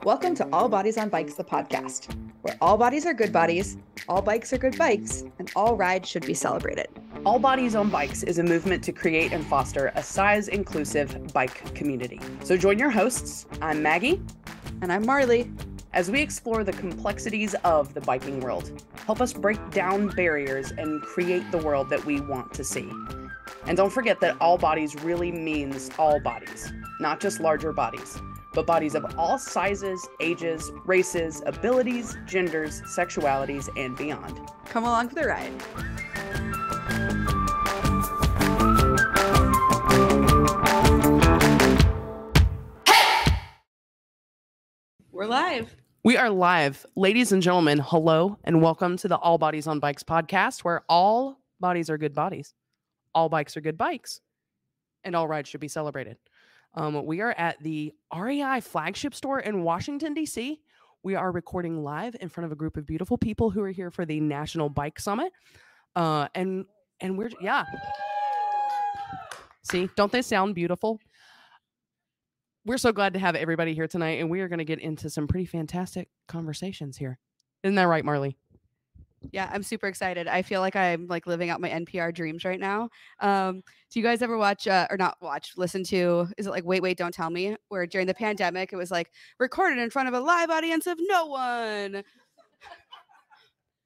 Welcome to All Bodies on Bikes, the podcast, where all bodies are good bodies, all bikes are good bikes, and all rides should be celebrated. All Bodies on Bikes is a movement to create and foster a size-inclusive bike community. So join your hosts, I'm Maggie. And I'm Marley. As we explore the complexities of the biking world, help us break down barriers and create the world that we want to see. And don't forget that all bodies really means all bodies, not just larger bodies, but bodies of all sizes, ages, races, abilities, genders, sexualities, and beyond. Come along for the ride. We're live. We are live. Ladies and gentlemen, hello, and welcome to the All Bodies on Bikes podcast, where all bodies are good bodies, all bikes are good bikes, and all rides should be celebrated. We are at the REI flagship store in Washington, D.C. We are recording live in front of a group of beautiful people who are here for the National Bike Summit. And we're, yeah. See, don't they sound beautiful? We're so glad to have everybody here tonight, and we are going to get into some pretty fantastic conversations here. Isn't that right, Marley? Yeah, I'm super excited. I feel like I'm like living out my NPR dreams right now. Do you guys ever watch or not watch, listen to, is it like Wait, Don't Tell Me? Where during the pandemic, it was like recorded in front of a live audience of no one.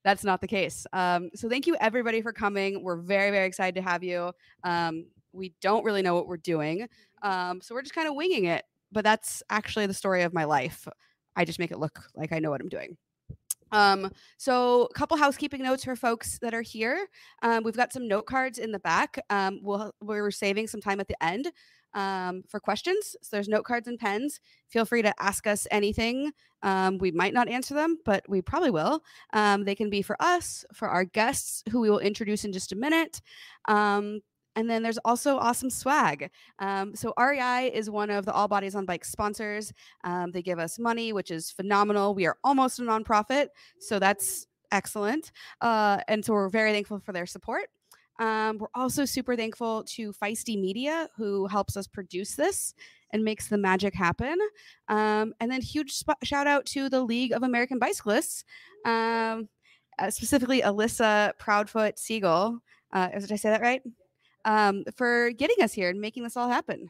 That's not the case. So thank you everybody for coming. We're very, very excited to have you. We don't really know what we're doing. So we're just kind of winging it. But that's actually the story of my life. I just make it look like I know what I'm doing. So a couple housekeeping notes for folks that are here. We've got some note cards in the back. We're saving some time at the end for questions. So there's note cards and pens. Feel free to ask us anything. We might not answer them, but we probably will. They can be for us, for our guests, who we will introduce in just a minute. And then there's also awesome swag. So REI is one of the All Bodies on Bikes sponsors. They give us money, which is phenomenal. We are almost a nonprofit, so that's excellent. And so we're very thankful for their support. We're also super thankful to Feisty Media, who helps us produce this and makes the magic happen. And then huge shout out to the League of American Bicyclists, specifically Alyssa Proudfoot Siegel. Did I say that right? For getting us here and making this all happen.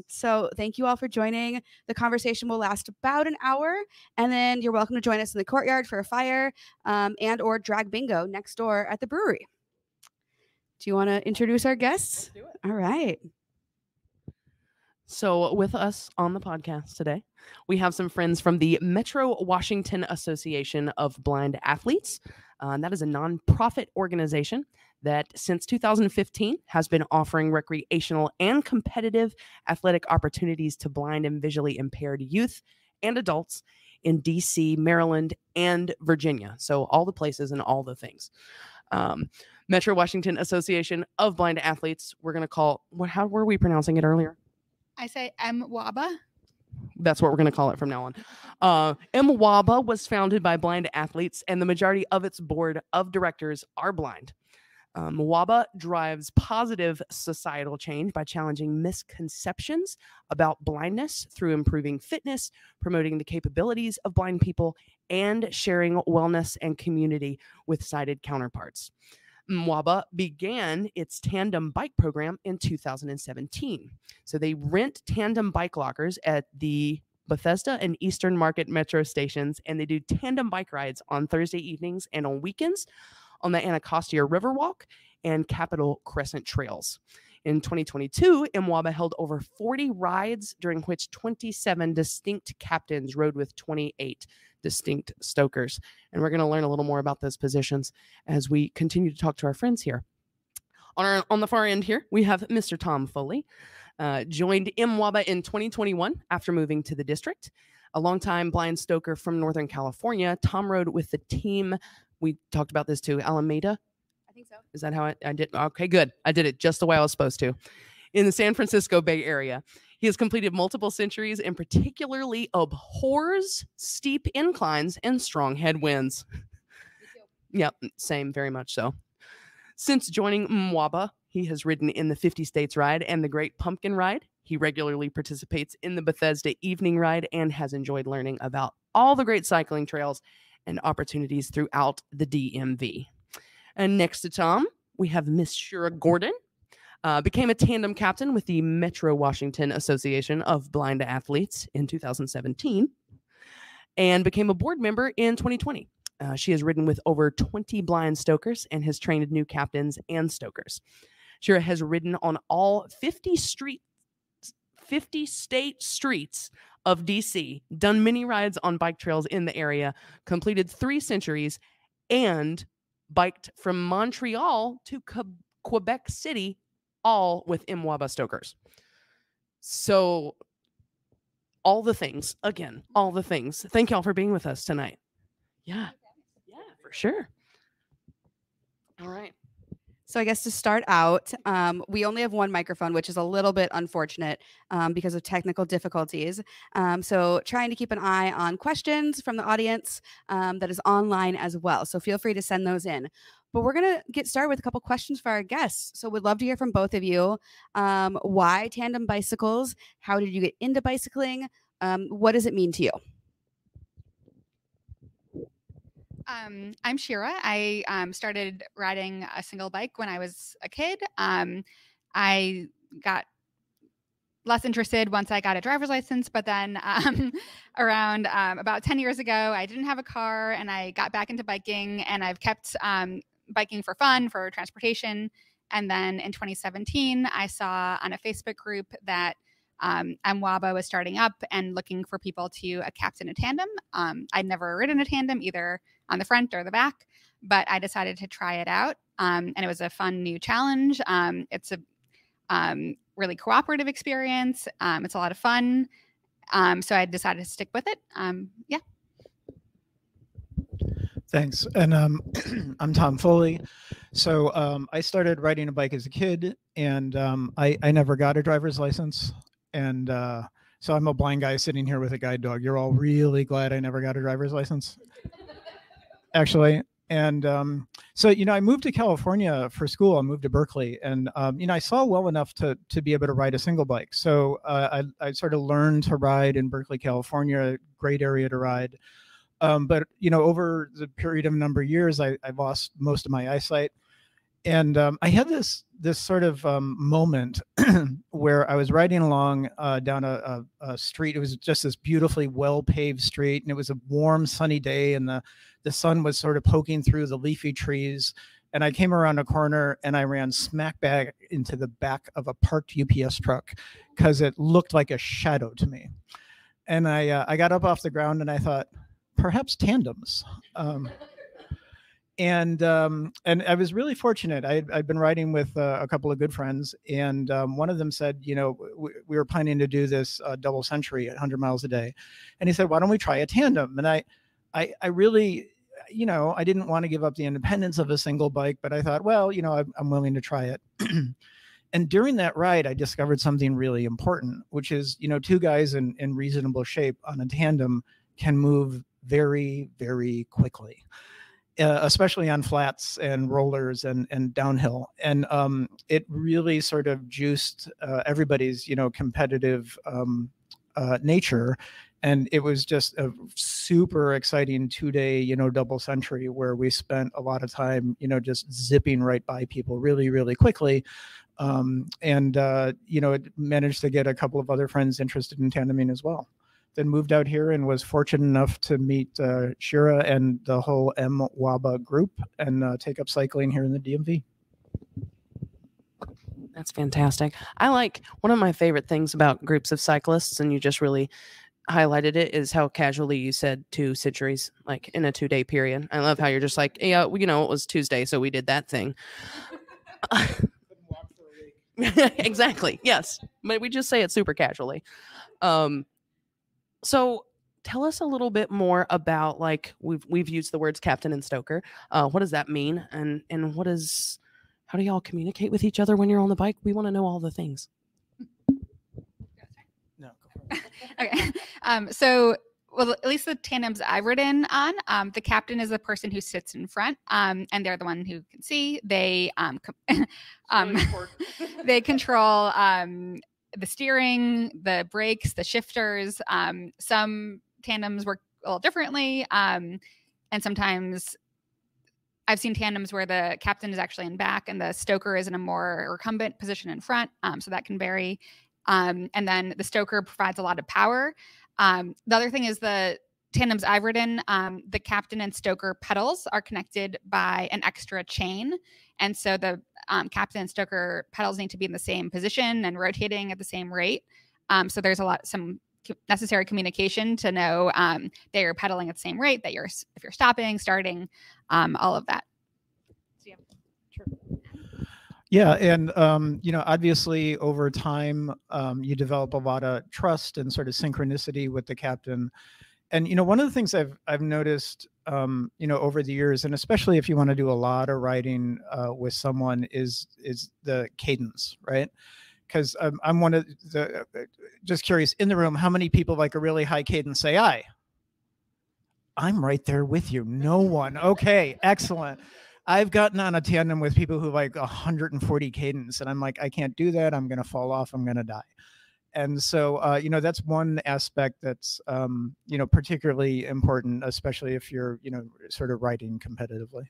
So thank you all for joining. The conversation will last about an hour, and then you're welcome to join us in the courtyard for a fire and or drag bingo next door at the brewery. Do you want to introduce our guests? Let's do it. All right. So with us on the podcast today, we have some friends from the Metro Washington Association of Blind Athletes. That is a nonprofit organization that since 2015 has been offering recreational and competitive athletic opportunities to blind and visually impaired youth and adults in DC, Maryland, and Virginia. So all the places and all the things. Metro Washington Association of Blind Athletes, we're going to call, how were we pronouncing it earlier? I say MWABA. That's what we're going to call it from now on. MWABA was founded by blind athletes, and the majority of its board of directors are blind. MWABA drives positive societal change by challenging misconceptions about blindness through improving fitness, promoting the capabilities of blind people, and sharing wellness and community with sighted counterparts. MWABA began its tandem bike program in 2017. So they rent tandem bike lockers at the Bethesda and Eastern Market metro stations, and they do tandem bike rides on Thursday evenings and on weekends on the Anacostia Riverwalk and Capitol Crescent trails. In 2022, MWABA held over 40 rides, during which 27 distinct captains rode with 28 distinct stokers. And we're going to learn a little more about those positions as we continue to talk to our friends here. On the far end here, we have Mr. Tom Foley, joined MWABA in 2021 after moving to the district. A longtime blind stoker from Northern California, Tom rode with the team. We talked about this too, Alameda. I think so. Is that how I did? Okay, good. I did it just the way I was supposed to. In the San Francisco Bay Area. He has completed multiple centuries and particularly abhors steep inclines and strong headwinds. Yep, same, very much so. Since joining MWABA, He has ridden in the 50 States Ride and the Great Pumpkin Ride. He regularly participates in the Bethesda Evening Ride and has enjoyed learning about all the great cycling trails and opportunities throughout the DMV. And next to Tom, we have Miss Shira Gordon. Became a tandem captain with the Metro Washington Association of Blind Athletes in 2017 and became a board member in 2020. She has ridden with over 20 blind stokers and has trained new captains and stokers. Shira has ridden on all 50 state streets of DC, done many rides on bike trails in the area, completed 3 centuries, and biked from Montreal to Quebec City, all with MWABA stokers. So all the things, again, all the things. Thank y'all for being with us tonight. Yeah, for sure. All right. So I guess to start out, we only have one microphone, which is a little bit unfortunate because of technical difficulties. So trying to keep an eye on questions from the audience that is online as well. So feel free to send those in. But we're going to get started with a couple questions for our guests. So we'd love to hear from both of you. Why tandem bicycles? How did you get into bicycling? What does it mean to you? I'm Shira. I started riding a single bike when I was a kid. I got less interested once I got a driver's license, but then around about 10 years ago, I didn't have a car and I got back into biking, and I've kept biking for fun, for transportation. And then in 2017, I saw on a Facebook group that MWABA was starting up and looking for people to captain a tandem. I'd never ridden a tandem, either on the front or the back, but I decided to try it out. And it was a fun new challenge. It's a really cooperative experience. It's a lot of fun. So I decided to stick with it. Yeah. Thanks. And I'm Tom Foley. So I started riding a bike as a kid, and I never got a driver's license. And so I'm a blind guy sitting here with a guide dog. You're all really glad I never got a driver's license, actually. And so, I moved to California for school. I moved to Berkeley, and, I saw well enough to be able to ride a single bike. So I sort of learned to ride in Berkeley, California, great area to ride. But, over the period of a number of years, I lost most of my eyesight. And I had this sort of moment where I was riding along down a street. It was just this beautifully well-paved street, and it was a warm, sunny day, and the sun was sort of poking through the leafy trees. And I came around a corner, and I ran smack back into the back of a parked UPS truck because it looked like a shadow to me. And I got up off the ground, and I thought, perhaps tandems. And I was really fortunate. I'd been riding with a couple of good friends, and one of them said, we were planning to do this double century at 100 miles a day. And he said, why don't we try a tandem? And I really, I didn't want to give up the independence of a single bike, but I thought, well, I'm willing to try it. And during that ride, I discovered something really important, which is, 2 guys in reasonable shape on a tandem can move very, very quickly. Especially on flats and rollers and downhill. And it really sort of juiced everybody's, competitive nature. And it was just a super exciting 2-day, double century where we spent a lot of time, just zipping right by people really, really quickly. It managed to get a couple of other friends interested in tandeming as well. Then moved out here and was fortunate enough to meet Shira and the whole MWABA group and take up cycling here in the DMV. That's fantastic. I like one of my favorite things about groups of cyclists, and you just really highlighted it, is how casually you said 2 centuries, like in a 2-day period. I love how you're just like, yeah, it was Tuesday, so we did that thing. Exactly. Yes. But we just say it super casually. So tell us a little bit more about, like, we've used the words captain and stoker. What does that mean? And how do y'all communicate with each other when you're on the bike? We want to know all the things. No, Okay. So well, at least the tandems I've ridden on, the captain is the person who sits in front, and they're the one who can see. They they control the steering, the brakes, the shifters. Some tandems work a little differently, and sometimes I've seen tandems where the captain is actually in back and the stoker is in a more recumbent position in front, so that can vary. And then the stoker provides a lot of power. The other thing is the tandems I've ridden, the captain and stoker pedals are connected by an extra chain. And so the captain and stoker pedals need to be in the same position and rotating at the same rate. So there's some necessary communication to know that you're pedaling at the same rate, that if you're stopping, starting, all of that. So, yeah. Sure. Yeah, and obviously over time, you develop a lot of trust and sort of synchronicity with the captain. And one of the things I've noticed, over the years, and especially if you want to do a lot of riding with someone, is the cadence, right? Because I'm one of the just curious in the room, how many people like a really high cadence say "I"? I'm right there with you. No one. Okay, excellent. I've gotten on a tandem with people who like 140 cadence, and I'm like, I can't do that. I'm going to fall off. I'm going to die. And so, that's one aspect that's, particularly important, especially if you're, sort of riding competitively.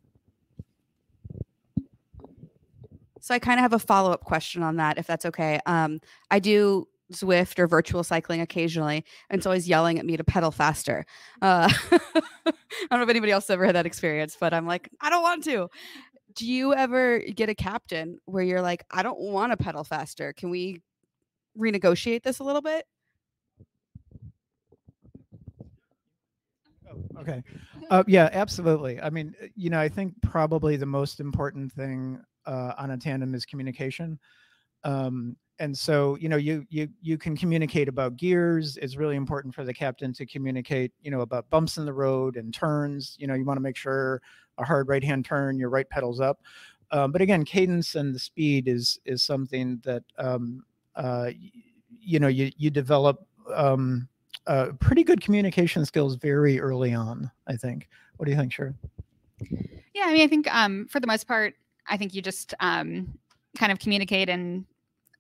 So I kind of have a follow-up question on that, if that's okay. I do Zwift or virtual cycling occasionally, and it's always yelling at me to pedal faster. I don't know if anybody else ever had that experience, but I'm like, I don't want to. Do you ever get a captain where you're like, I don't want to pedal faster? Can we renegotiate this a little bit? Oh, okay. Yeah, absolutely. I mean, I think probably the most important thing on a tandem is communication. And so, you can communicate about gears. It's really important for the captain to communicate, about bumps in the road and turns. You want to make sure a hard right-hand turn, your right pedal's up. But again, cadence and the speed is something that, you develop pretty good communication skills very early on, I think. What do you think, Shira? Yeah, I mean, I think for the most part, I think you just kind of communicate and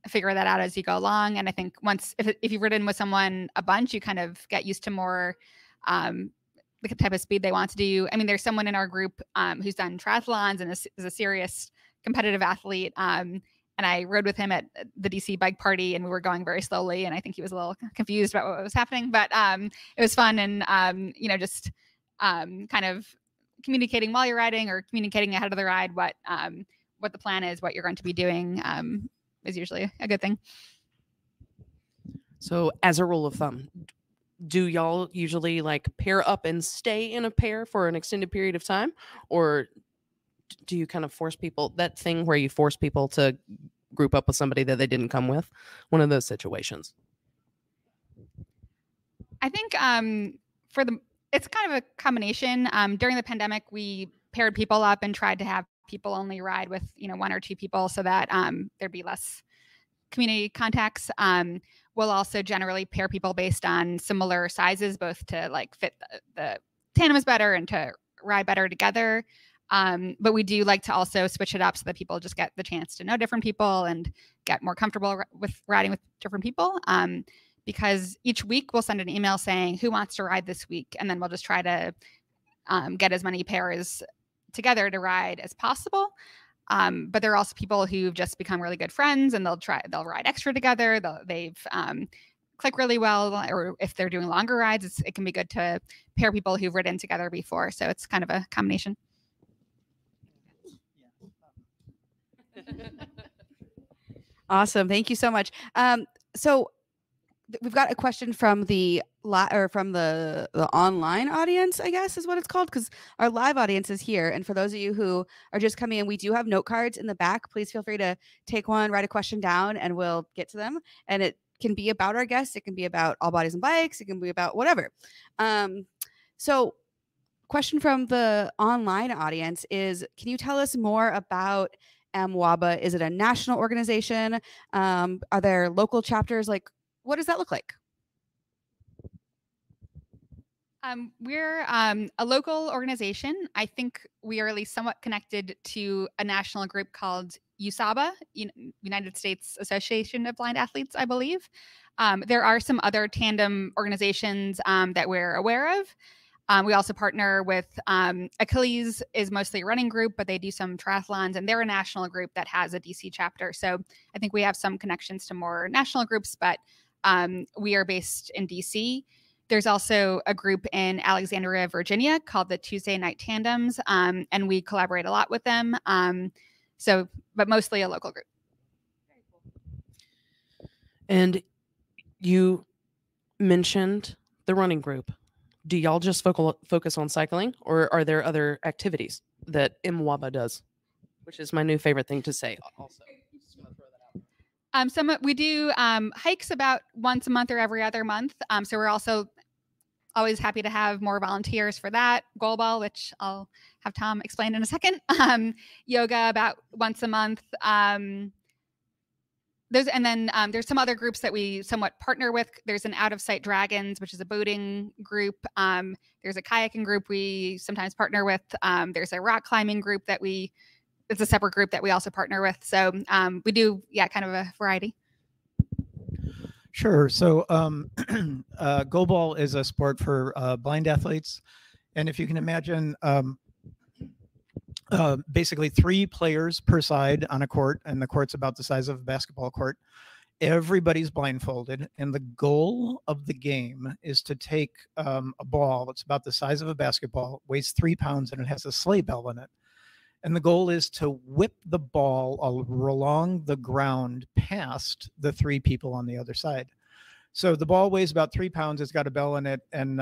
figure that out as you go along. And I think if you've ridden with someone a bunch, you kind of get used to more the type of speed they want to do. I mean, there's someone in our group who's done triathlons and is a serious competitive athlete. And I rode with him at the DC bike party, and we were going very slowly. And I think he was a little confused about what was happening, but it was fun. And, just kind of communicating while you're riding or communicating ahead of the ride, what the plan is, what you're going to be doing is usually a good thing. So as a rule of thumb, do y'all usually like pair up and stay in a pair for an extended period of time? Or do you kind of force people, that thing where you force people to group up with somebody that they didn't come with? One of those situations. I think it's kind of a combination. During the pandemic, we paired people up and tried to have people only ride with, one or two people so that there'd be less community contacts. We'll also generally pair people based on similar sizes, both to like fit the tandems better and to ride better together. But we do like to also switch it up so that people just get the chance to know different people and get more comfortable with riding with different people. Because each week we'll send an email saying who wants to ride this week. And then we'll just try to get as many pairs together to ride as possible. But there are also people who've just become really good friends and they'll ride extra together. They've click really well, or if they're doing longer rides, it can be good to pair people who've ridden together before. So it's kind of a combination. Awesome. Thank you so much. So we've got a question from the online audience, I guess is what it's called, because our live audience is here. And for those of you who are just coming in, we do have note cards in the back. Please feel free to take one, write a question down, and we'll get to them. And it can be about our guests. It can be about All Bodies and Bikes. It can be about whatever. So question from the online audience is, can you tell us more about MWABA? Is it a national organization? Are there local chapters? Like, what does that look like? We're a local organization. I think we are at least somewhat connected to a national group called USABA, United States Association of Blind Athletes, I believe. There are some other tandem organizations that we're aware of. We also partner with Achilles is mostly a running group, but they do some triathlons, and they're a national group that has a DC chapter. So I think we have some connections to more national groups, but we are based in DC. There's also a group in Alexandria, Virginia called the Tuesday Night Tandems, and we collaborate a lot with them. But mostly a local group. And you mentioned the running group. Do y'all just focus on cycling, or are there other activities that MWABA does? Which is my new favorite thing to say also. Just gonna throw that out. We do hikes about once a month or every other month. So we're also always happy to have more volunteers for that. Goalball, which I'll have Tom explain in a second. Yoga about once a month. There's some other groups that we somewhat partner with. There's an Out of Sight Dragons, which is a boating group. There's a kayaking group we sometimes partner with. There's a rock climbing group it's a separate group that we also partner with. So we do, kind of a variety. Sure. So goalball is a sport for blind athletes. And if you can imagine, basically 3 players per side on a court, and the court's about the size of a basketball court. Everybody's blindfolded, and the goal of the game is to take a ball that's about the size of a basketball, weighs 3 pounds, and it has a sleigh bell in it. And the goal is to whip the ball along the ground past the 3 people on the other side. So the ball weighs about 3 pounds. It's got a bell in it. And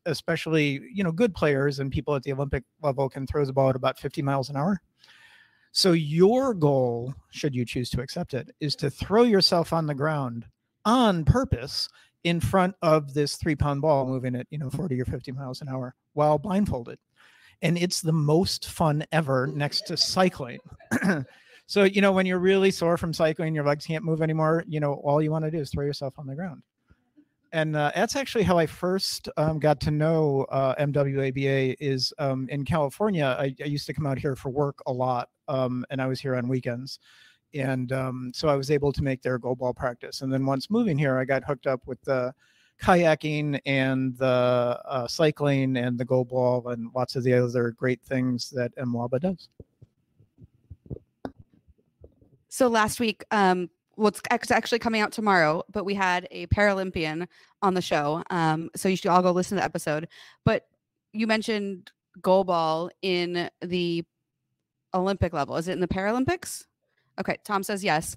especially, good players and people at the Olympic level can throw the ball at about 50 miles an hour. So your goal, should you choose to accept it, is to throw yourself on the ground on purpose in front of this 3-pound ball moving at, 40 or 50 miles an hour while blindfolded. And it's the most fun ever next to cycling. So, when you're really sore from cycling, your legs can't move anymore, all you want to do is throw yourself on the ground. And that's actually how I first got to know MWABA is in California. I used to come out here for work a lot, and I was here on weekends. And so I was able to make their goalball practice. And then once moving here, I got hooked up with the kayaking and the cycling and the goalball and lots of the other great things that MWABA does. So last week, it's actually coming out tomorrow, but we had a Paralympian on the show. So you should all go listen to the episode. But you mentioned goalball in the Olympic level. Is it in the Paralympics? Okay, Tom says yes.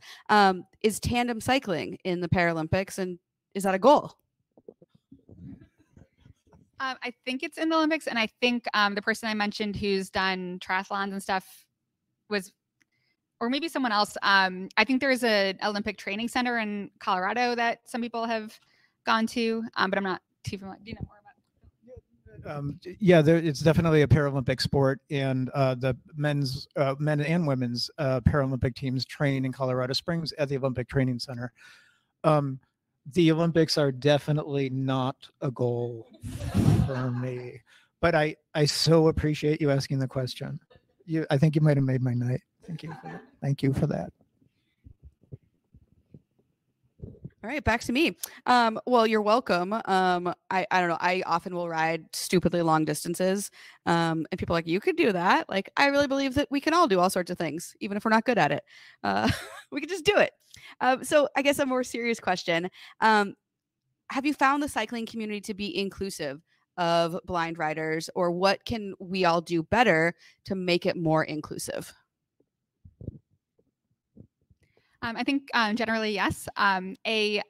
Is tandem cycling in the Paralympics, and is that a goal? I think it's in the Olympics, and I think the person I mentioned who's done triathlons and stuff or maybe someone else. I think there's an Olympic training center in Colorado that some people have gone to, but I'm not too familiar. Do you know more about it? Yeah, it's definitely a Paralympic sport, and the men and women's Paralympic teams train in Colorado Springs at the Olympic Training Center. The Olympics are definitely not a goal for me, but I so appreciate you asking the question. I think you might have made my night. Thank you for that. All right, back to me. Well, you're welcome. I don't know. I often will ride stupidly long distances. And people are like, you could do that. Like, I really believe that we can all do all sorts of things, even if we're not good at it. We could just do it. So I guess a more serious question. Have you found the cycling community to be inclusive of blind riders, or what can we all do better to make it more inclusive? I think generally, yes. It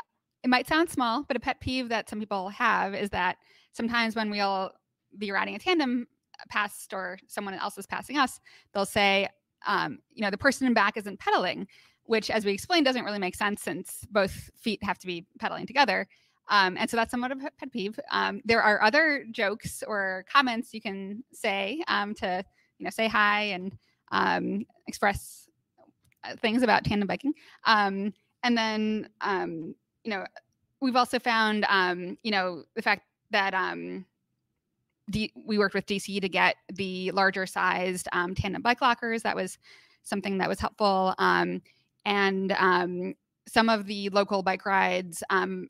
might sound small, but a pet peeve that some people have is that sometimes when we'll be riding a tandem past or someone else is passing us, they'll say, the person in back isn't pedaling, which, as we explained, doesn't really make sense since both feet have to be pedaling together. And so that's somewhat of a pet peeve. There are other jokes or comments you can say to, say hi and express things about tandem biking. And then, we've also found, the fact that we worked with DC to get the larger sized tandem bike lockers. That was something that was helpful. And some of the local bike rides,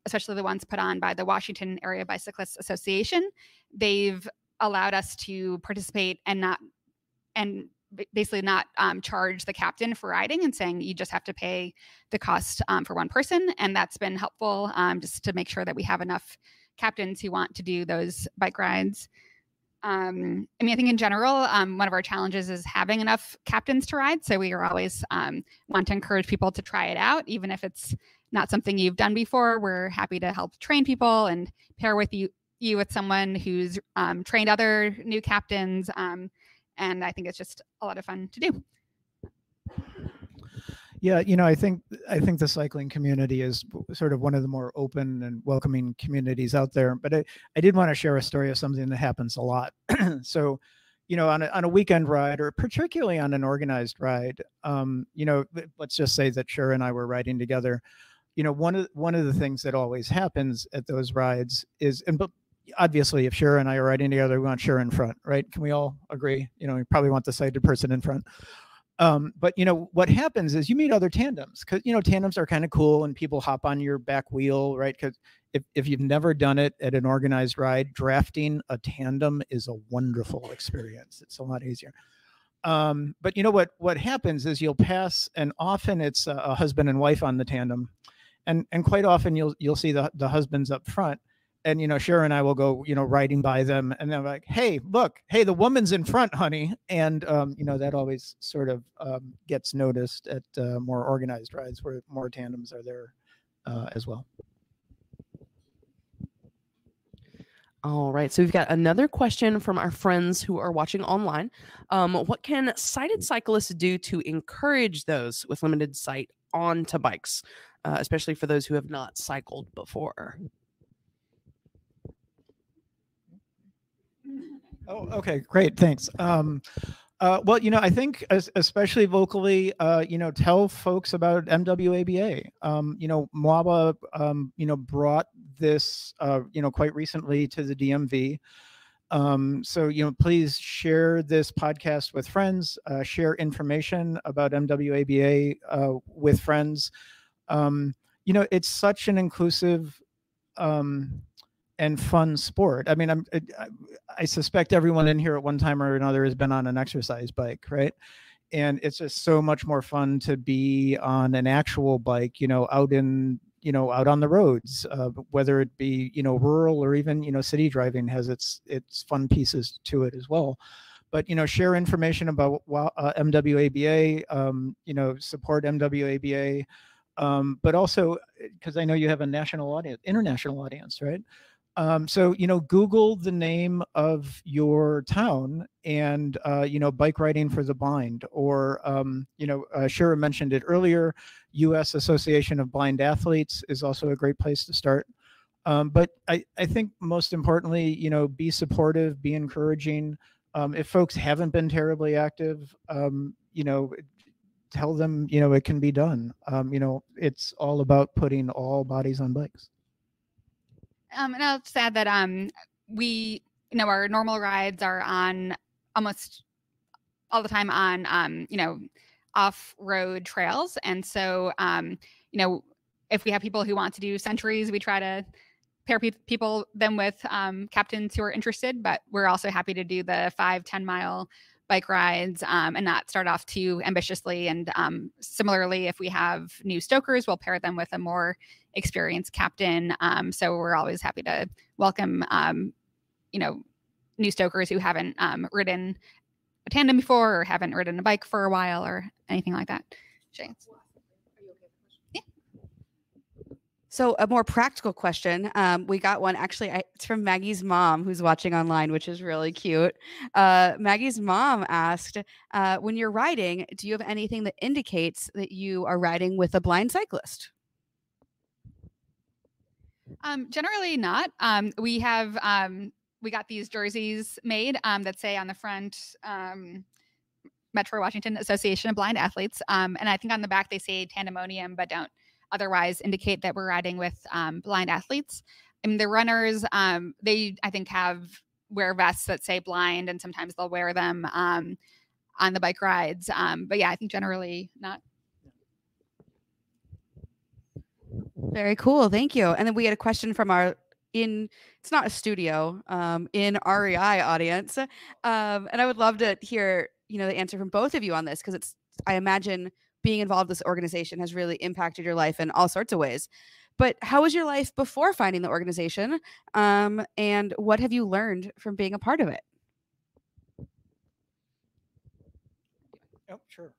especially the ones put on by the Washington Area Bicyclists Association, they've allowed us to participate and basically not charge the captain for riding, and saying you just have to pay the cost for one person. And that's been helpful, just to make sure that we have enough captains who want to do those bike rides. I mean, I think in general, one of our challenges is having enough captains to ride. So we are always want to encourage people to try it out, even if it's not something you've done before. We're happy to help train people and pair with you with someone who's trained other new captains. And I think it's just a lot of fun to do. Yeah, you know, I think the cycling community is sort of one of the more open and welcoming communities out there. But I did want to share a story of something that happens a lot. So, you know, on a weekend ride, or particularly on an organized ride, you know, let's just say that Shira and I were riding together. You know, one of the things that always happens at those rides is, but obviously, if Shira and I are riding together, we want Shira in front, right? Can we all agree? You know, we probably want the sighted person in front. But you know, what happens is you meet other tandems, because, you know, tandems are kind of cool and people hop on your back wheel, right? Because if you've never done it at an organized ride, drafting a tandem is a wonderful experience. It's a lot easier. But you know what happens is you'll pass, and often it's a husband and wife on the tandem, and quite often you'll see the husbands up front. And, you know, Shira and I will go, you know, riding by them, and they're like, hey, look, hey, the woman's in front, honey. And, you know, that always sort of gets noticed at more organized rides where more tandems are there as well. All right. So we've got another question from our friends who are watching online. What can sighted cyclists do to encourage those with limited sight onto bikes, especially for those who have not cycled before? Oh, okay, great, thanks. Well, you know, I think especially locally, you know, tell folks about MWABA. You know, MWABA, you know, brought this, you know, quite recently to the DMV. So, you know, please share this podcast with friends, share information about MWABA with friends. You know, it's such an inclusive and fun sport. I mean, I suspect everyone in here at one time or another has been on an exercise bike, right? And it's just so much more fun to be on an actual bike, you know, out on the roads, whether it be, you know, rural or even, you know, city driving has its fun pieces to it as well. But, you know, share information about MWABA, you know, support MWABA, but also, because I know you have a international audience, right? So, you know, Google the name of your town and, you know, bike riding for the blind, or, you know, Shira mentioned it earlier, U.S. Association of Blind Athletes is also a great place to start. But I think most importantly, you know, be supportive, be encouraging. If folks haven't been terribly active, you know, tell them, you know, it can be done. You know, it's all about putting all bodies on bikes. And I'll just add that we, you know, our normal rides are on almost all the time on, you know, off-road trails. And so, you know, if we have people who want to do centuries, we try to pair them with captains who are interested, but we're also happy to do the 5-10 mile bike rides and not start off too ambitiously. And similarly, if we have new stokers, we'll pair them with a more experienced captain. So we're always happy to welcome, you know, new stokers who haven't ridden a tandem before or haven't ridden a bike for a while or anything like that. James. So a more practical question. We got one, actually, it's from Maggie's mom who's watching online, which is really cute. Maggie's mom asked, when you're riding, do you have anything that indicates that you are riding with a blind cyclist? Generally not. We got these jerseys made that say on the front, Metro Washington Association of Blind Athletes. And I think on the back they say Tandemonium, but don't otherwise indicate that we're riding with blind athletes. And the runners, they, I think, have wear vests that say blind, and sometimes they'll wear them on the bike rides. But yeah, I think generally not. Very cool. Thank you. And then we had a question from it's not a studio, in REI audience. And I would love to hear, the answer from both of you on this, because I imagine being involved with this organization has really impacted your life in all sorts of ways. But how was your life before finding the organization? And what have you learned from being a part of it? Oh, sure.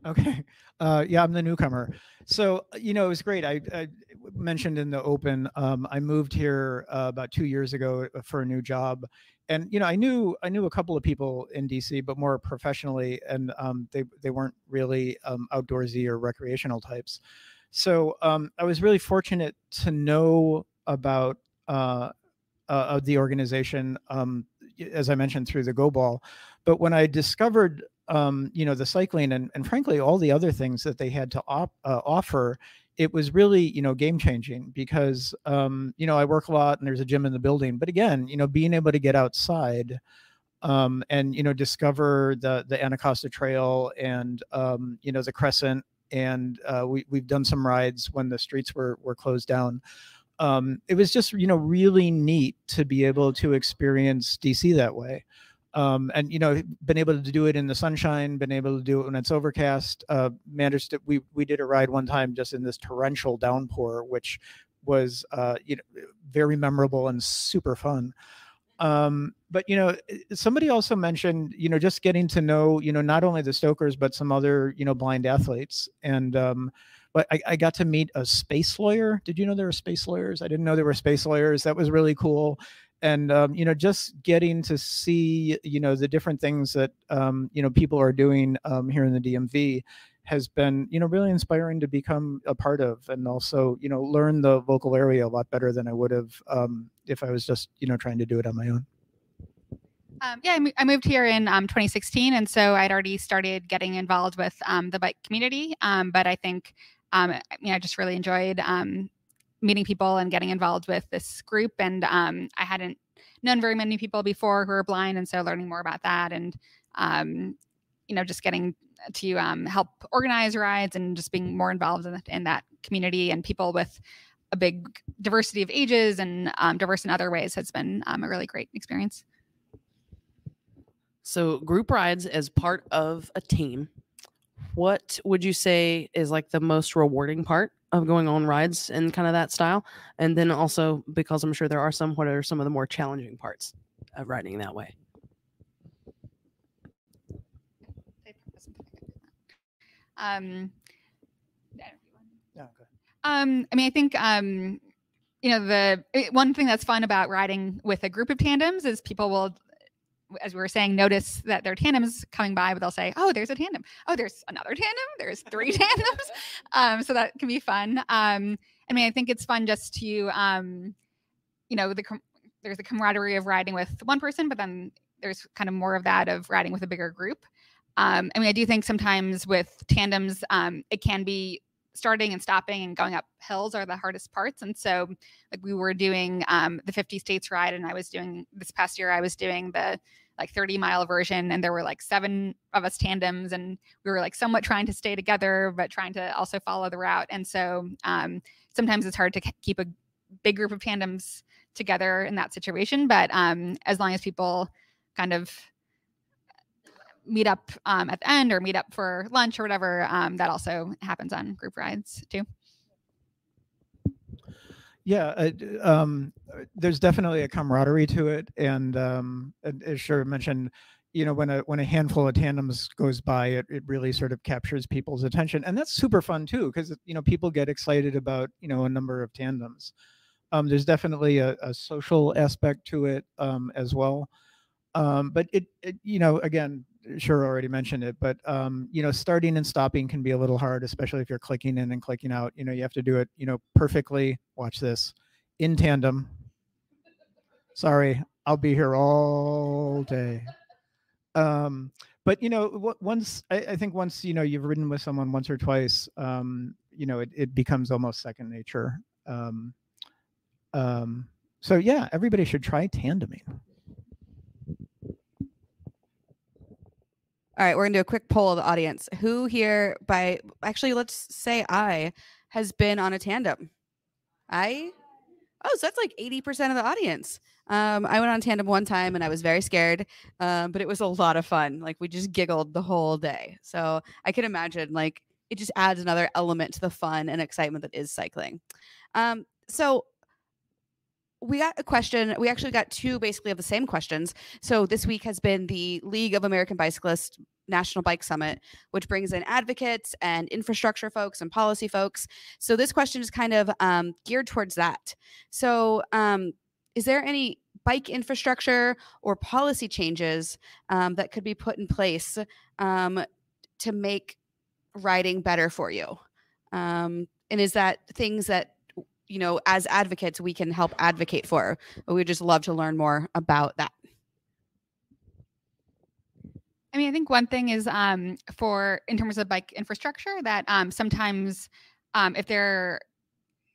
Okay. Yeah, I'm the newcomer. So, it was great. I mentioned in the open, I moved here about 2 years ago for a new job. And, I knew a couple of people in DC, but more professionally, and they weren't really outdoorsy or recreational types. So I was really fortunate to know about the organization, as I mentioned, through the Go Ball. But when I discovered the cycling and frankly all the other things that they had to offer, it was really game changing, because I work a lot and there's a gym in the building, but again, being able to get outside and discover the Anacostia Trail and the Crescent, and we've done some rides when the streets were closed down. It was just really neat to be able to experience DC that way. And been able to do it in the sunshine, been able to do it when it's overcast. Managed to, we did a ride one time just in this torrential downpour, which was very memorable and super fun. But somebody also mentioned just getting to know not only the stokers but some other blind athletes. And but I got to meet a space lawyer. Did you know there were space lawyers? I didn't know there were space lawyers. That was really cool. And just getting to see the different things that people are doing here in the DMV has been really inspiring to become a part of, and also learn the local area a lot better than I would have if I was just trying to do it on my own. Yeah, I moved here in 2016, and so I'd already started getting involved with the bike community. But I think I just really enjoyed meeting people and getting involved with this group. And I hadn't known very many people before who were blind, and so learning more about that, and just getting to help organize rides and just being more involved in that community, and people with a big diversity of ages and diverse in other ways has been a really great experience. So group rides as part of a team, what would you say is like the most rewarding part of going on rides and kind of that style? And then also, because I'm sure there are some, what are some of the more challenging parts of riding that way? I think one thing that's fun about riding with a group of tandems is people will, as we were saying, notice that there are tandems coming by, but they'll say, "Oh, there's a tandem. Oh, there's another tandem. There's 3 tandems." So that can be fun. I think it's fun just to, there's a camaraderie of riding with one person, but then there's kind of more of that of riding with a bigger group. I do think sometimes with tandems, it can be starting and stopping and going up hills are the hardest parts. And so like we were doing the 50 states ride, and this past year I was doing the 30-mile version, and there were 7 of us tandems, and we were somewhat trying to stay together, but trying to also follow the route. And so sometimes it's hard to keep a big group of tandems together in that situation. But as long as people kind of meet up at the end or meet up for lunch or whatever, that also happens on group rides too. Yeah, there's definitely a camaraderie to it, and as Shira mentioned, when a handful of tandems goes by, it really sort of captures people's attention, and that's super fun too, because people get excited about a number of tandems. There's definitely a social aspect to it as well, but it again, Shira already mentioned it, but starting and stopping can be a little hard, especially if you're clicking in and clicking out. You have to do it perfectly. Watch this, in tandem. Sorry, I'll be here all day. But once I think once you've ridden with someone once or twice, it becomes almost second nature. So yeah, everybody should try tandeming. All right, we're gonna do a quick poll of the audience. Who here let's say has been on a tandem? Oh, so that's like 80% of the audience. I went on tandem one time and I was very scared, but it was a lot of fun. Like we just giggled the whole day. So I can imagine like it just adds another element to the fun and excitement that is cycling. So we got a question. We actually got two basically of the same questions. So this week has been the League of American Bicyclists National Bike Summit, which brings in advocates and infrastructure folks and policy folks. So this question is kind of geared towards that. So is there any bike infrastructure or policy changes that could be put in place to make riding better for you? And is that things that as advocates, we can help advocate for? We'd just love to learn more about that. I mean, I think one thing is in terms of bike infrastructure that sometimes if there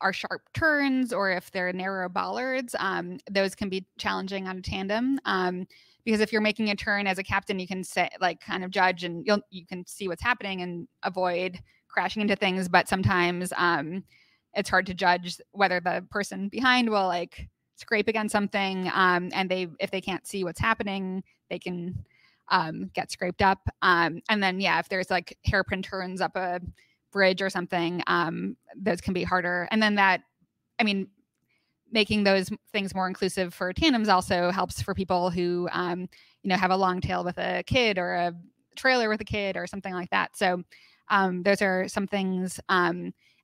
are sharp turns or if there are narrow bollards, those can be challenging on a tandem. Because if you're making a turn as a captain, you can kind of judge and you can see what's happening and avoid crashing into things. But sometimes it's hard to judge whether the person behind will like scrape against something, and if they can't see what's happening, they can get scraped up. And then if there's like hairpin turns up a bridge or something, those can be harder. And then making those things more inclusive for tandems also helps for people who have a long tail with a kid or a trailer with a kid or something like that. So those are some things.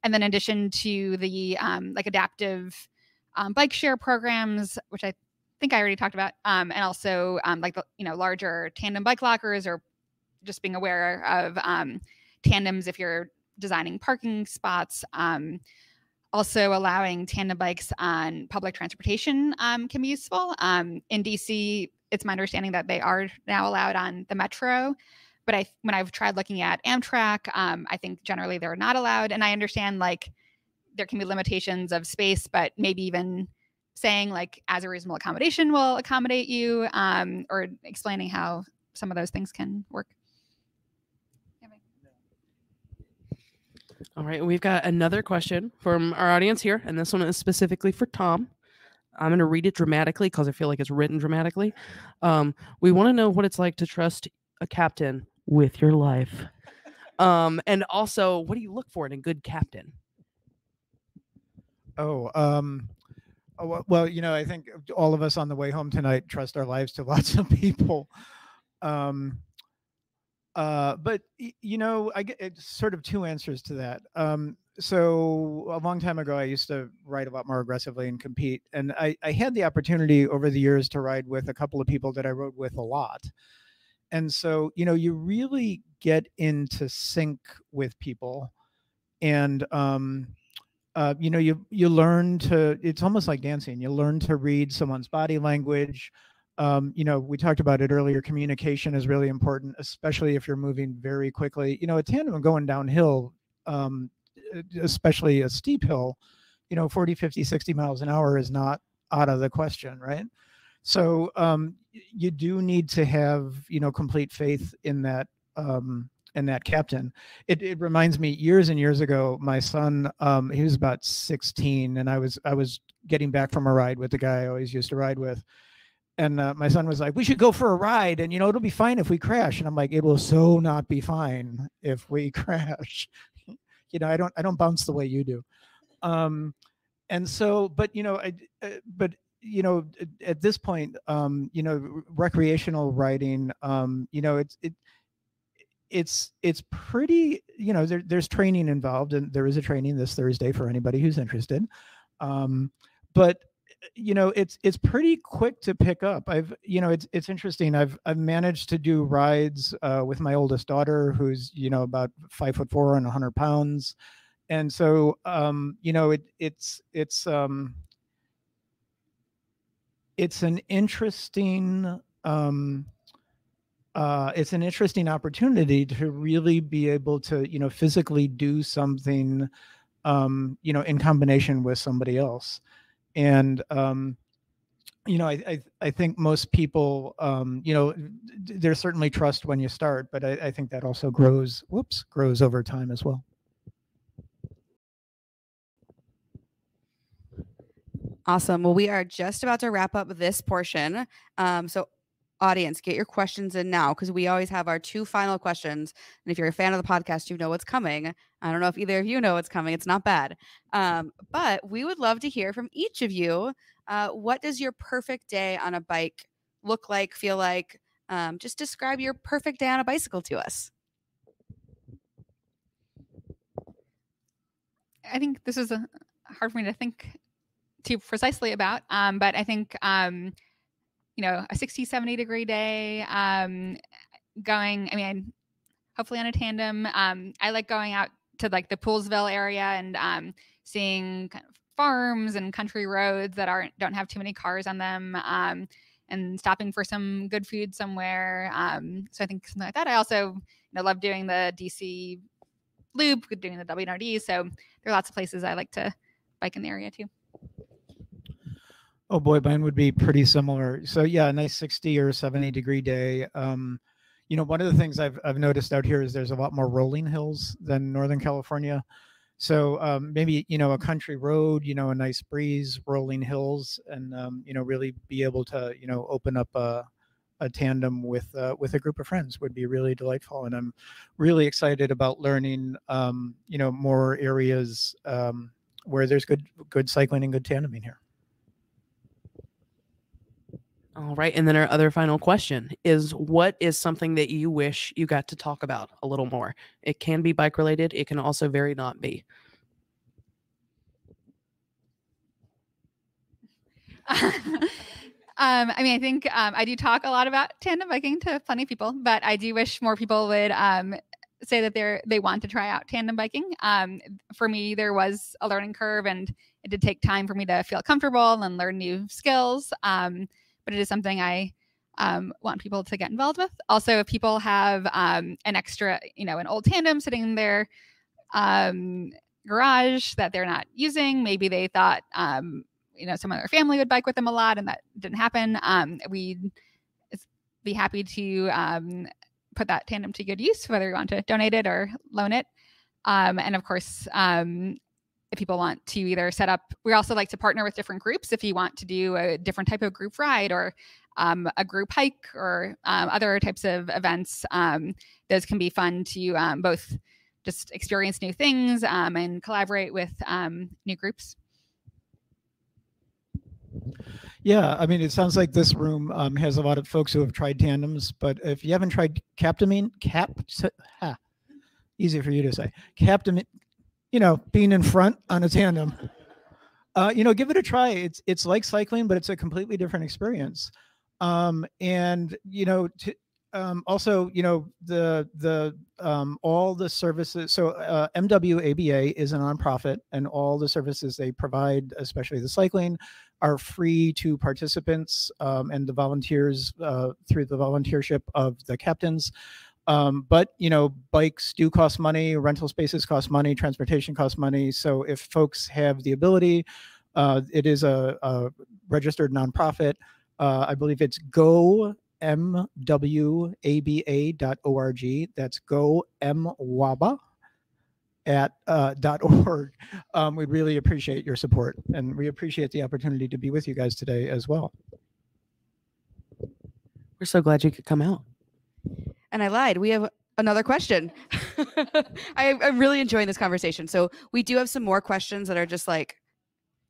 And then in addition to the like adaptive bike share programs, which I think I already talked about, and also like the larger tandem bike lockers, or just being aware of tandems if you're designing parking spots. Also allowing tandem bikes on public transportation can be useful. In DC, it's my understanding that they are now allowed on the metro. But when I've tried looking at Amtrak, I think generally they're not allowed. And I understand like there can be limitations of space, but maybe even saying like as a reasonable accommodation will accommodate you, or explaining how some of those things can work. All right, we've got another question from our audience here, and this one is specifically for Tom. I'm going to read it dramatically because I feel like it's written dramatically. We want to know what it's like to trust a captain with your life. And also, what do you look for in a good captain? Well, I think all of us on the way home tonight trust our lives to lots of people. But I get it's sort of two answers to that. So a long time ago, I used to ride a lot more aggressively and compete. And I had the opportunity over the years to ride with a couple of people that I rode with a lot. And so, you really get into sync with people, and, you learn to, it's almost like dancing. You learn to read someone's body language. We talked about it earlier. Communication is really important, especially if you're moving very quickly. A tandem going downhill, especially a steep hill, 40, 50, 60 miles an hour is not out of the question, right? So you do need to have, complete faith in that captain. It reminds me, years and years ago, my son, he was about 16, and I was getting back from a ride with the guy I always used to ride with. And my son was like, "We should go for a ride, and it'll be fine if we crash." And I'm like, "It will so not be fine if we crash." I don't bounce the way you do. And so, but at this point, recreational riding, it's pretty, there's training involved, and there is a training this Thursday for anybody who's interested. But it's pretty quick to pick up. It's interesting. I've managed to do rides with my oldest daughter, who's about 5'4" and 100 pounds, and so it's an interesting opportunity to really be able to physically do something in combination with somebody else. And I think most people, there's certainly trust when you start, but I think that also grows over time as well. Awesome. Well, we are just about to wrap up this portion. So audience, get your questions in now, because we always have our 2 final questions. And if you're a fan of the podcast, you know what's coming. I don't know if either of you know what's coming. It's not bad. But we would love to hear from each of you. What does your perfect day on a bike look like, feel like? Just describe your perfect day on a bicycle to us. I think this is hard for me to think too precisely about. But I think, a 60, 70 degree day, hopefully on a tandem. I like going out to like the Poolsville area and seeing kind of farms and country roads that don't have too many cars on them, and stopping for some good food somewhere. So I think something like that. I also love doing the DC loop, doing the WNRD. So there are lots of places I like to bike in the area too. Oh boy, mine would be pretty similar. So yeah, a nice 60 or 70 degree day. One of the things I've noticed out here is there's a lot more rolling hills than Northern California. So maybe, a country road, a nice breeze, rolling hills, and, really be able to, open up a tandem with a group of friends would be really delightful. And I'm really excited about learning, more areas where there's good cycling and good tandeming here. All right. And then our other final question is, what is something that you wish you got to talk about a little more? It can be bike related. It can also very not be. I think I do talk a lot about tandem biking to plenty of people, but I do wish more people would say that they want to try out tandem biking. For me, there was a learning curve, and it did take time for me to feel comfortable and learn new skills. But it is something I want people to get involved with. Also, if people have an extra, an old tandem sitting in their garage that they're not using, maybe they thought, someone in their family would bike with them a lot and that didn't happen. We'd be happy to put that tandem to good use, whether you want to donate it or loan it. And of course, if people want to either set up, we also like to partner with different groups. If you want to do a different type of group ride or a group hike or other types of events, those can be fun to both just experience new things and collaborate with new groups. Yeah, it sounds like this room has a lot of folks who have tried tandems, but if you haven't tried easy for you to say, being in front on a tandem, give it a try. It's like cycling, but it's a completely different experience. And also, all the services. So MWABA is a nonprofit, and all the services they provide, especially the cycling, are free to participants and the volunteers through the volunteership of the captains. But bikes do cost money, rental spaces cost money, transportation costs money. So if folks have the ability, it is a registered nonprofit. I believe it's MWABA.org. That's MWABA.org. We'd really appreciate your support, and we appreciate the opportunity to be with you guys today as well. We're so glad you could come out. And I lied. We have another question. I'm really enjoying this conversation. So we do have some more questions that are just like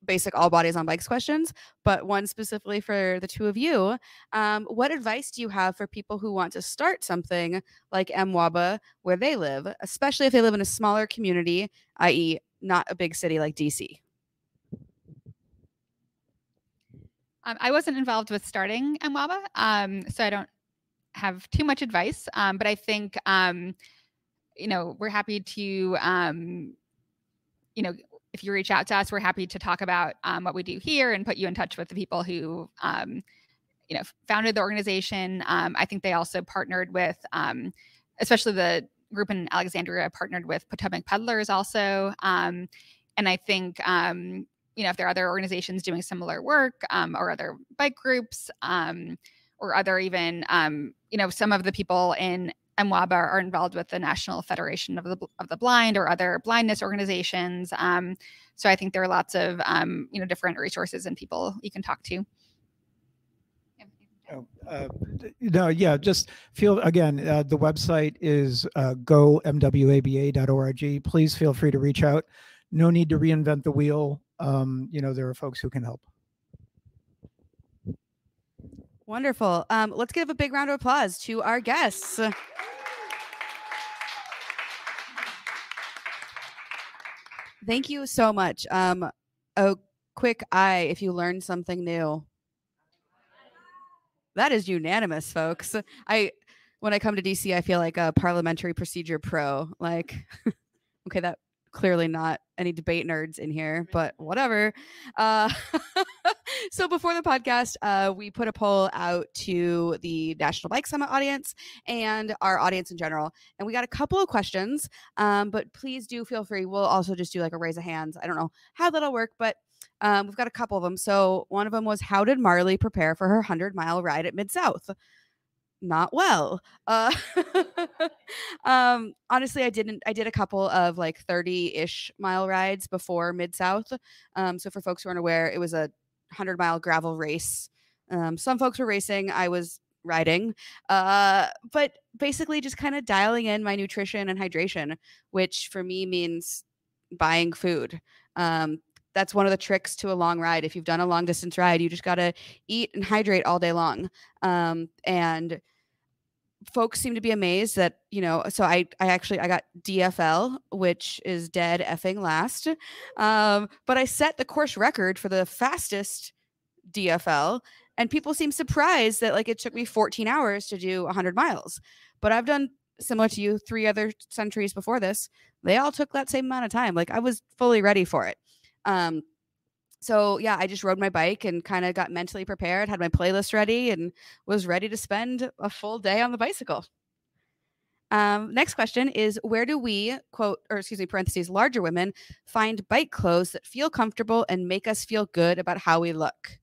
basic all bodies on bikes questions, but one specifically for the two of you. What advice do you have for people who want to start something like MWABA where they live, especially if they live in a smaller community, i.e. not a big city like DC? I wasn't involved with starting MWABA, so I don't have too much advice, but I think we're happy to if you reach out to us, we're happy to talk about what we do here and put you in touch with the people who founded the organization. I think they also partnered with especially the group in Alexandria partnered with Potomac Peddlers also, and I think if there are other organizations doing similar work, or other bike groups, or other even, some of the people in MWABA are involved with the National Federation of the Blind or other blindness organizations. So I think there are lots of, different resources and people you can talk to. Just feel, again, the website is gomwaba.org. Please feel free to reach out. No need to reinvent the wheel. There are folks who can help. Wonderful. Let's give a big round of applause to our guests. Thank you so much. A quick eye if you learned something new. That is unanimous, folks. When I come to DC, I feel like a parliamentary procedure pro. Like, okay, that clearly not any debate nerds in here, but whatever. So before the podcast, we put a poll out to the National Bike Summit audience and our audience in general, and we got a couple of questions. But please do feel free. We'll also just do like a raise of hands. I don't know how that'll work, but we've got a couple of them. So one of them was, how did Marley prepare for her 100-mile ride at Mid-South? Not well. Honestly, I did a couple of like 30-ish mile rides before Mid-South. So for folks who aren't aware, it was a 100-mile gravel race. Some folks were racing, I was riding, but basically just kind of dialing in my nutrition and hydration, which for me means buying food. That's one of the tricks to a long ride. If you've done a long distance ride, you just got to eat and hydrate all day long. And folks seem to be amazed that, so I got DFL, which is dead effing last. But I set the course record for the fastest DFL, and people seem surprised that like it took me 14 hours to do 100 miles. But I've done, similar to you, 3 other centuries before this. They all took that same amount of time. Like I was fully ready for it. So yeah, I just rode my bike and kind of got mentally prepared, had my playlist ready, and was ready to spend a full day on the bicycle. Next question is, where do we, parentheses, larger women, find bike clothes that feel comfortable and make us feel good about how we look?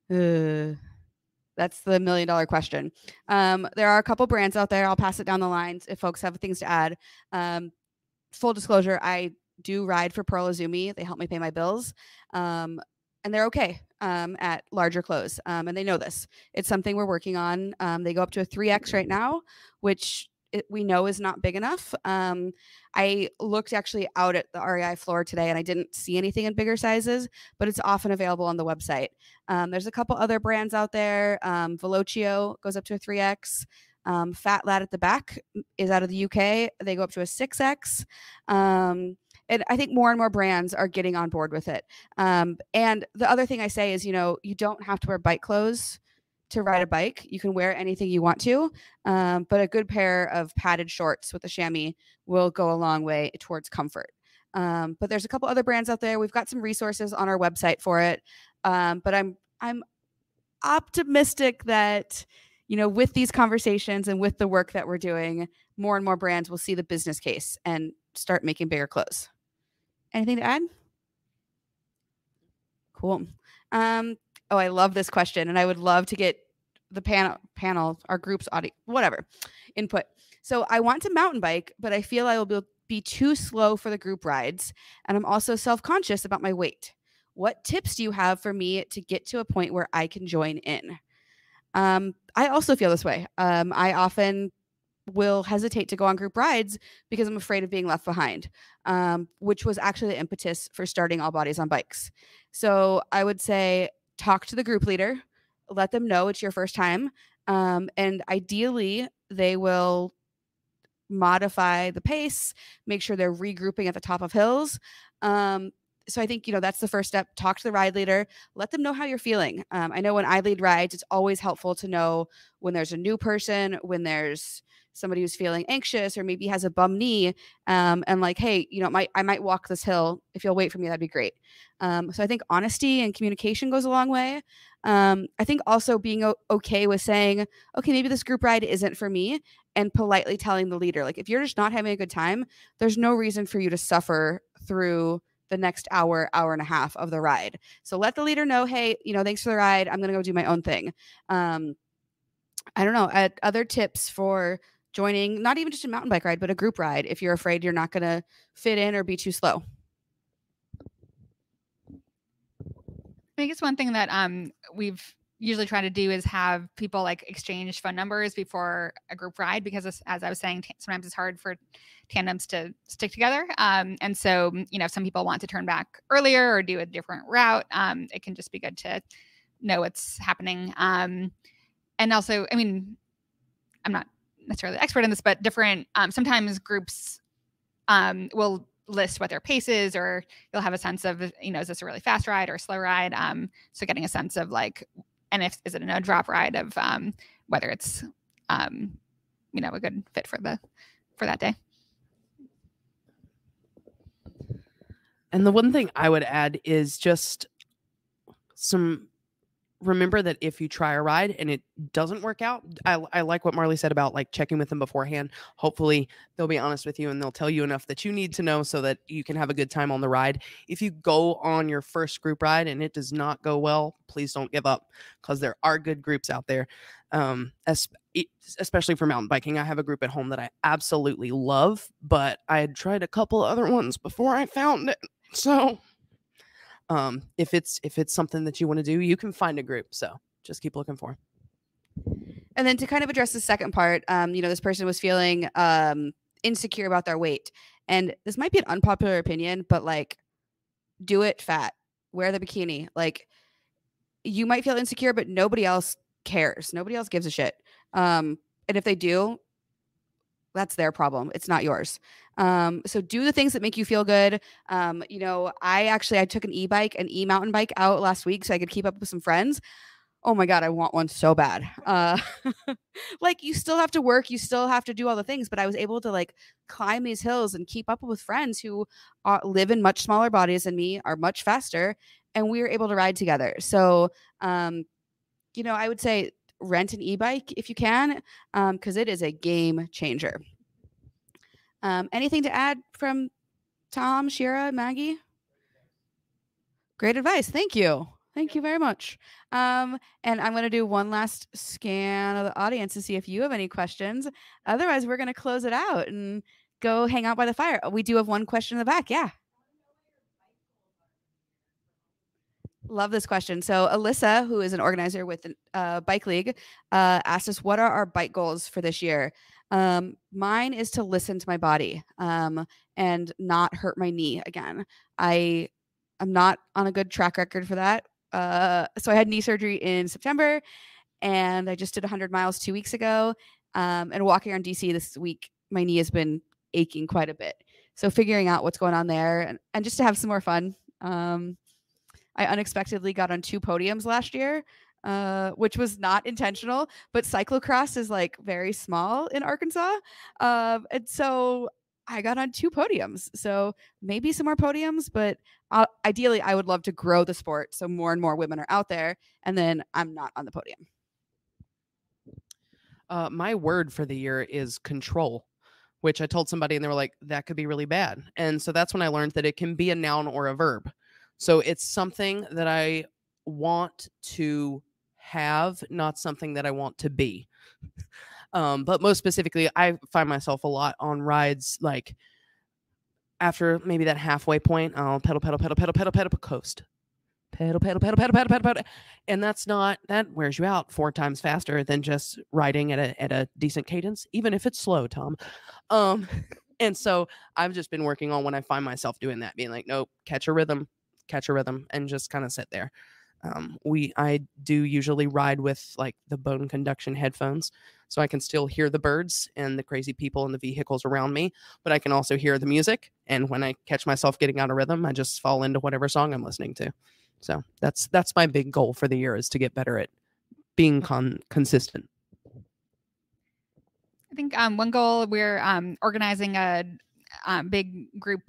That's the $1 million question. There are a couple brands out there. I'll pass it down the lines if folks have things to add. Full disclosure, I do ride for Pearl Izumi. They help me pay my bills. And they're okay at larger clothes. And they know this. It's something we're working on. They go up to a 3X right now, which we know is not big enough. I looked actually out at the REI floor today and I didn't see anything in bigger sizes, but it's often available on the website. There's a couple other brands out there. Velocio goes up to a 3X. Fat Lad at the Back is out of the UK. They go up to a 6X. And I think more and more brands are getting on board with it. And the other thing I say is, you don't have to wear bike clothes to ride a bike. You can wear anything you want to, but a good pair of padded shorts with a chamois will go a long way towards comfort. But there's a couple other brands out there. We've got some resources on our website for it. But I'm optimistic that, with these conversations and with the work that we're doing, more and more brands will see the business case and start making bigger clothes. Anything to add? Cool. I love this question, and I would love to get the panel, our group's audio, whatever, input. So I want to mountain bike, but I feel I will be too slow for the group rides, and I'm also self-conscious about my weight. What tips do you have for me to get to a point where I can join in? I also feel this way. I often will hesitate to go on group rides because I'm afraid of being left behind, which was actually the impetus for starting All Bodies on Bikes. So I would say talk to the group leader, let them know it's your first time, and ideally they will modify the pace, make sure they're regrouping at the top of hills. So I think, that's the first step. Talk to the ride leader. Let them know how you're feeling. I know when I lead rides, it's always helpful to know when there's a new person, when there's somebody who's feeling anxious or maybe has a bum knee, and like, hey, I might walk this hill. If you'll wait for me, that'd be great. So I think honesty and communication goes a long way. I think also being okay with saying, okay, maybe this group ride isn't for me, and politely telling the leader, like, if you're just not having a good time, there's no reason for you to suffer through the next hour, hour and a half of the ride. So let the leader know, hey, thanks for the ride. I'm going to go do my own thing. I don't know, other tips for joining, not even just a mountain bike ride, but a group ride if you're afraid you're not going to fit in or be too slow. I think it's one thing that we've usually tried to do is have people like exchange phone numbers before a group ride, because as I was saying, sometimes it's hard for tandems to stick together. And so, if some people want to turn back earlier or do a different route, it can just be good to know what's happening. And also, I mean, I'm not necessarily the expert in this, but different, sometimes groups will list what their pace is, or you'll have a sense of, is this a really fast ride or a slow ride? So getting a sense of like, and is it a no drop ride of whether it's, a good fit for that day. And the one thing I would add is just remember that if you try a ride and it doesn't work out, I like what Marley said about like checking with them beforehand. Hopefully they'll be honest with you and they'll tell you enough that you need to know so that you can have a good time on the ride. If you go on your first group ride and it does not go well, please don't give up, because there are good groups out there. Especially for mountain biking. I have a group at home that I absolutely love, but I had tried a couple other ones before I found it. So if it's something that you want to do, you can find a group. So just keep looking for them. And then to kind of address the second part, this person was feeling insecure about their weight. And this might be an unpopular opinion, but like, do it fat, wear the bikini. Like, you might feel insecure, but nobody else cares. Nobody else gives a shit. And if they do, that's their problem. It's not yours. So do the things that make you feel good. I took an e-mountain bike out last week so I could keep up with some friends. Oh my God, I want one so bad. Like, you still have to work, you still have to do all the things, but I was able to like climb these hills and keep up with friends who live in much smaller bodies than me, are much faster, and we were able to ride together. So, I would say rent an e-bike if you can, because it is a game changer. Anything to add from Tom, Shira, Maggie? Great advice. Thank you. Thank you very much. And I'm going to do one last scan of the audience to see if you have any questions. Otherwise, we're going to close it out and go hang out by the fire. We do have one question in the back. Yeah. Love this question. So Alyssa, who is an organizer with the Bike League, asked us, what are our bike goals for this year? Mine is to listen to my body and not hurt my knee again. I'm not on a good track record for that. So I had knee surgery in September, and I just did 100 miles 2 weeks ago. And walking around DC this week, my knee has been aching quite a bit. So figuring out what's going on there and just to have some more fun. I unexpectedly got on 2 podiums last year, which was not intentional, but cyclocross is like very small in Arkansas. And so I got on 2 podiums. So maybe some more podiums, but ideally I would love to grow the sport so more and more women are out there, and then I'm not on the podium. My word for the year is control, which I told somebody and they were like, that could be really bad. And so that's when I learned that it can be a noun or a verb. So it's something that I want to have, not something that I want to be. But most specifically, I find myself a lot on rides, like after maybe that halfway point, I'll pedal, coast. Pedal. And that wears you out 4 times faster than just riding at a decent cadence, even if it's slow, Tom. And so I've just been working on when I find myself doing that, being like, nope, catch a rhythm, and just kind of sit there. I do usually ride with like the bone conduction headphones, so I can still hear the birds and the crazy people in the vehicles around me, but I can also hear the music. And when I catch myself getting out of rhythm, I just fall into whatever song I'm listening to. So that's my big goal for the year, is to get better at being consistent. I think one goal, we're organizing a big group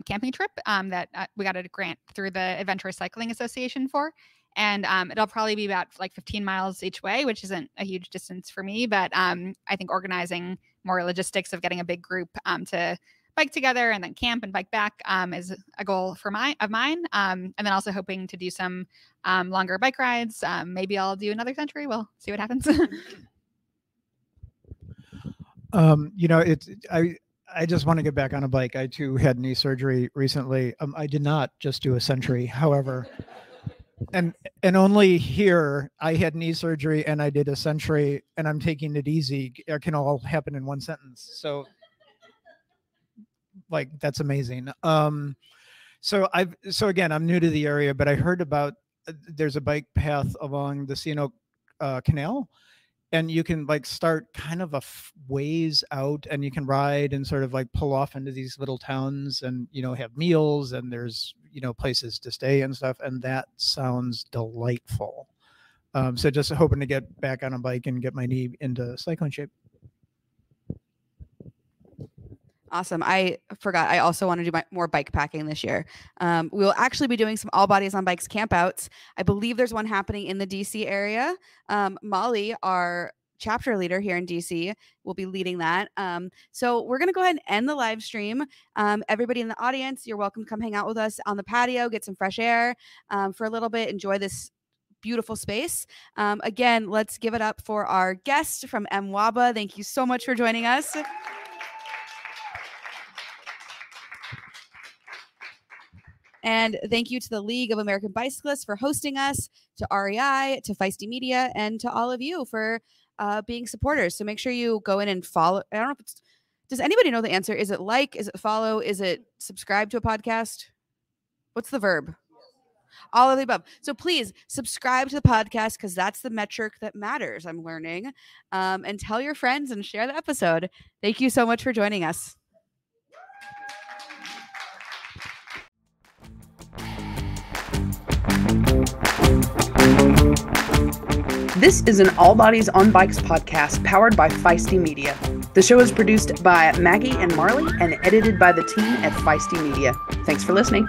camping trip that we got a grant through the Adventurous Cycling Association for. And it'll probably be about like 15 miles each way, which isn't a huge distance for me. But I think organizing more logistics of getting a big group to bike together and then camp and bike back is a goal for mine. And then also hoping to do some longer bike rides. Maybe I'll do another century. We'll see what happens. You know, I just want to get back on a bike. I too had knee surgery recently. I did not just do a century, however, and only here I had knee surgery and I did a century and I'm taking it easy. It can all happen in one sentence. So like, that's amazing. So again, I'm new to the area, but I heard about, there's a bike path along the C&O Canal. And you can like start kind of a ways out and you can ride and sort of like pull off into these little towns and, you know, have meals and there's, you know, places to stay and stuff. And that sounds delightful. So just hoping to get back on a bike and get my knee into cycling shape. Awesome. I forgot. I also want to do more bike packing this year. We will actually be doing some all bodies on bikes campouts. I believe there's one happening in the DC area. Molly, our chapter leader here in DC, will be leading that. So we're going to go ahead and end the live stream. Everybody in the audience, you're welcome to come hang out with us on the patio, get some fresh air for a little bit, enjoy this beautiful space. Again, let's give it up for our guest from MWABA. Thank you so much for joining us. And thank you to the League of American Bicyclists for hosting us, to REI, to Feisty Media, and to all of you for being supporters. So make sure you go in and follow. I don't know if it's, does anybody know the answer? Is it like, is it follow? Is it subscribe to a podcast? What's the verb? All of the above. So please subscribe to the podcast because that's the metric that matters, I'm learning. And tell your friends and share the episode. Thank you so much for joining us. This is an All Bodies on Bikes podcast powered by Feisty Media. The show is produced by Maggie and Marley and edited by the team at Feisty Media. Thanks for listening.